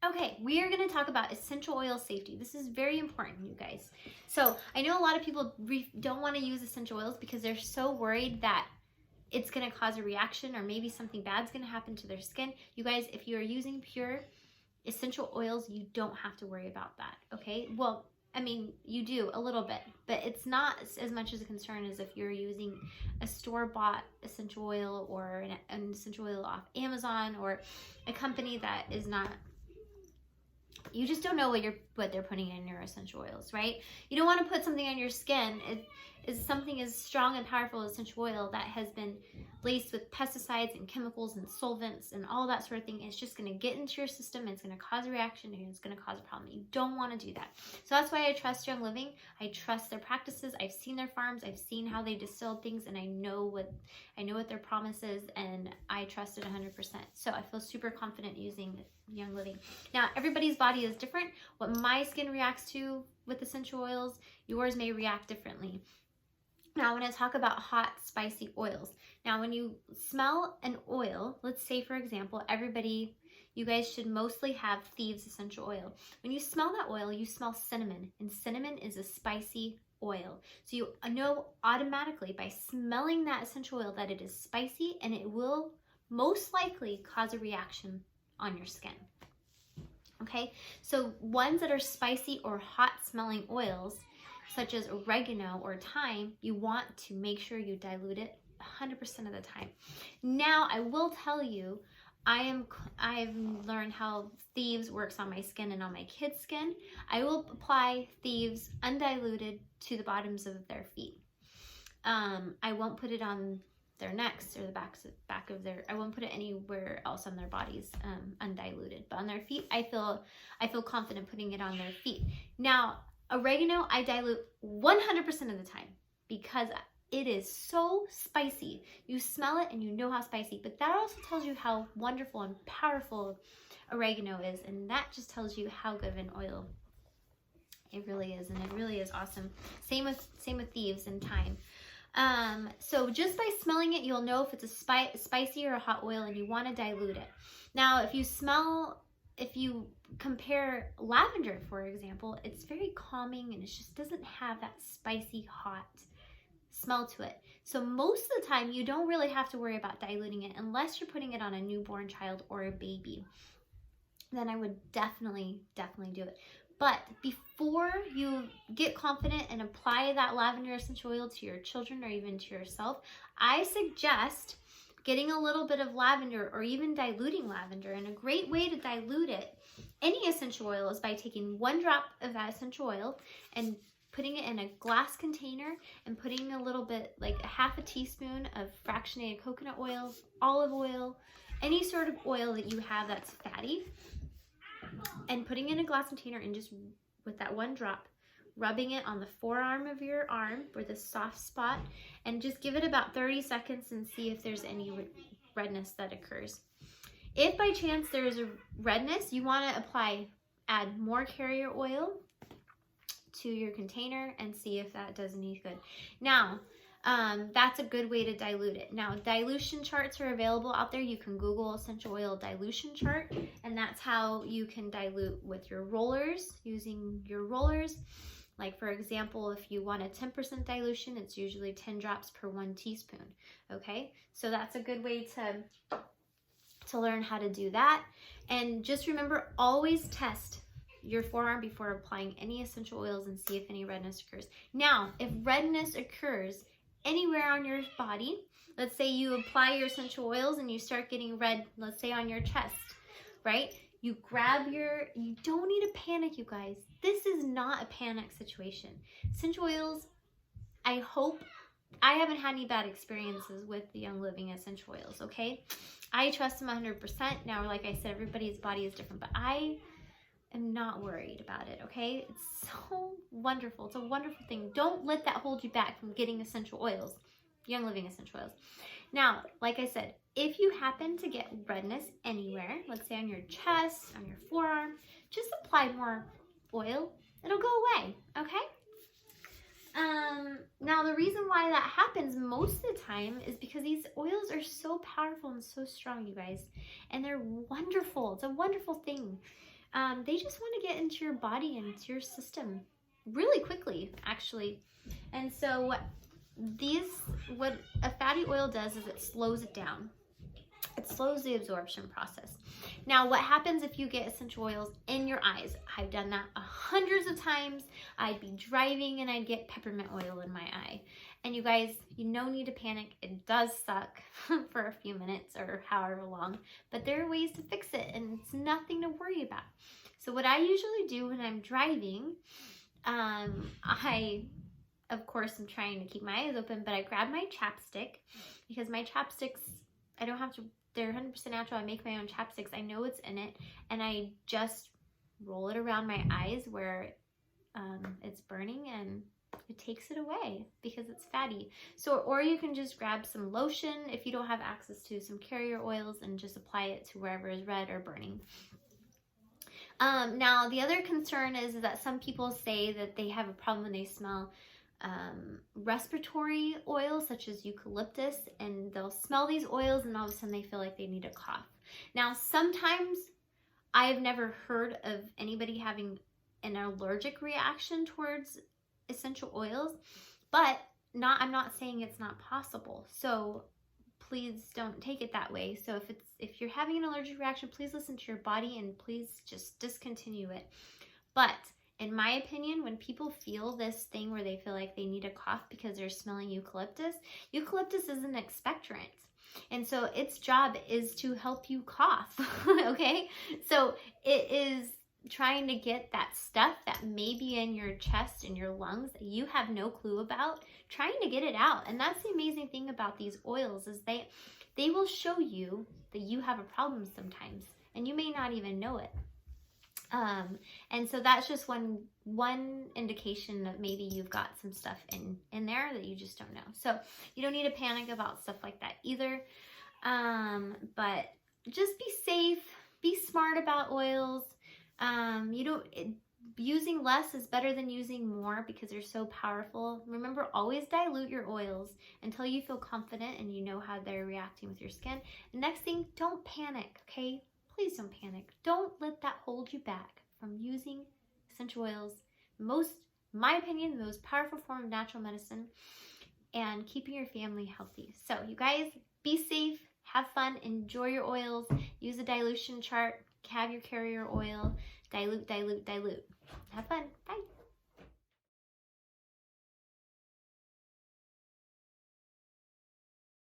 Okay, we are going to talk about essential oil safety. This is very important, you guys. So I know a lot of people don't want to use essential oils because they're so worried that it's going to cause a reaction or maybe something bad's going to happen to their skin. You guys, if you are using pure essential oils, you don't have to worry about that, okay? Well, I mean, you do a little bit, but it's not as much as a concern as if you're using a store-bought essential oil or an essential oil off Amazon or a company that is not, you just don't know what they're putting in your essential oils, right? You don't want to put something on your skin. It is something as strong and powerful as essential oil that has been laced with pesticides and chemicals and solvents and all that sort of thing. It's just going to get into your system and it's going to cause a reaction and it's going to cause a problem. You don't want to do that. So that's why I trust Young Living. I trust their practices. I've seen their farms. I've seen how they distill things, and I know what their promise is, and I trust it 100%. So I feel super confident using Young Living. Now, everybody's body is different. What my skin reacts to with essential oils, yours may react differently. Now, I want to talk about hot, spicy oils. Now, when you smell an oil, let's say, for example, you guys should mostly have Thieves essential oil. When you smell that oil, you smell cinnamon, and cinnamon is a spicy oil. So you know automatically by smelling that essential oil that it is spicy, and it will most likely cause a reaction on your skin. Okay, so ones that are spicy or hot smelling oils, such as oregano or thyme, you want to make sure you dilute it 100% of the time. Now, I will tell you, I've learned how Thieves works on my skin and on my kids' skin. I will apply Thieves undiluted to the bottoms of their feet. I won't put it on their necks or the back of their, I won't put it anywhere else on their bodies undiluted. But on their feet, I feel confident putting it on their feet. Now, oregano, I dilute 100% of the time because it is so spicy. You smell it and you know how spicy, but that also tells you how wonderful and powerful oregano is, and that just tells you how good of an oil it really is, and it really is awesome. Same with Thieves and thyme. So just by smelling it, you'll know if it's a spicy or a hot oil, and you want to dilute it. Now, if you compare lavender, for example, it's very calming and it just doesn't have that spicy, hot smell to it. So most of the time, you don't really have to worry about diluting it unless you're putting it on a newborn child or a baby. Then I would definitely do it. But before you get confident and apply that lavender essential oil to your children or even to yourself, I suggest getting a little bit of lavender or even diluting lavender. And a great way to dilute it, any essential oil, is by taking 1 drop of that essential oil and putting it in a glass container and putting a little bit, like a half a teaspoon of fractionated coconut oil, olive oil, any sort of oil that you have that's fatty, and putting it in a glass container and just with that 1 drop, rubbing it on the forearm of your arm or the soft spot, and just give it about 30 seconds and see if there's any redness that occurs. If by chance there is a redness, you want to add more carrier oil to your container and see if that does any good. Now, that's a good way to dilute it. Now, dilution charts are available out there. You can Google essential oil dilution chart, and that's how you can dilute with your rollers, using your rollers. Like, for example, if you want a 10% dilution, it's usually 10 drops per 1 teaspoon. Okay, so that's a good way to learn how to do that. And just remember, always test your forearm before applying any essential oils and see if any redness occurs. Now, if redness occurs anywhere on your body, let's say you apply your essential oils and you start getting red, let's say on your chest, right? You don't need to panic, you guys. This is not a panic situation. Essential oils, I haven't had any bad experiences with the Young Living essential oils, okay? I trust them 100%. Now, like I said, everybody's body is different, but I am not worried about it, okay? It's so wonderful. It's a wonderful thing. Don't let that hold you back from getting essential oils, Young Living essential oils. Now, like I said, if you happen to get redness anywhere, let's say on your chest, on your forearm, just apply more oil. It'll go away, okay? Now, the reason why that happens most of the time is because these oils are so powerful and so strong, you guys, and they're wonderful. It's a wonderful thing. they just want to get into your body and into your system really quickly, actually. And so what a fatty oil does is it slows it down. It slows the absorption process. Now, what happens if you get essential oils in your eyes? I've done that hundreds of times. I'd be driving and I'd get peppermint oil in my eye. And you guys, you no need to panic. It does suck for a few minutes or however long, but there are ways to fix it and it's nothing to worry about. So what I usually do when I'm driving, I, of course, am trying to keep my eyes open, but I grab my chapstick because my chapsticks, I don't have to, they're 100% natural. I make my own chapsticks. I know what's in it, and I just roll it around my eyes where it's burning, and it takes it away because it's fatty. So, or you can just grab some lotion if you don't have access to some carrier oils and just apply it to wherever is red or burning. Now, the other concern is that some people say that they have a problem when they smell respiratory oils such as eucalyptus, and they'll smell these oils and all of a sudden they feel like they need a cough. Now, sometimes I've never heard of anybody having an allergic reaction towards essential oils, but I'm not saying it's not possible. So please don't take it that way. So if you're having an allergic reaction, please listen to your body and please just discontinue it. But in my opinion, when people feel this thing where they feel like they need a cough because they're smelling eucalyptus, eucalyptus is an expectorant. And so its job is to help you cough, okay? So it is trying to get that stuff that may be in your chest and your lungs that you have no clue about, trying to get it out. And that's the amazing thing about these oils is they will show you that you have a problem sometimes, and you may not even know it. And so that's just one indication that maybe you've got some stuff in there that you just don't know. So you don't need to panic about stuff like that either. But just be safe, be smart about oils. Using less is better than using more because they're so powerful. Remember, always dilute your oils until you feel confident and you know how they're reacting with your skin. The next thing, don't panic, okay? Please don't panic. Don't let that hold you back from using essential oils. In my opinion, the most powerful form of natural medicine, and keeping your family healthy. So you guys, be safe, have fun, enjoy your oils, use a dilution chart, have your carrier oil, dilute, dilute, dilute. Have fun. Bye.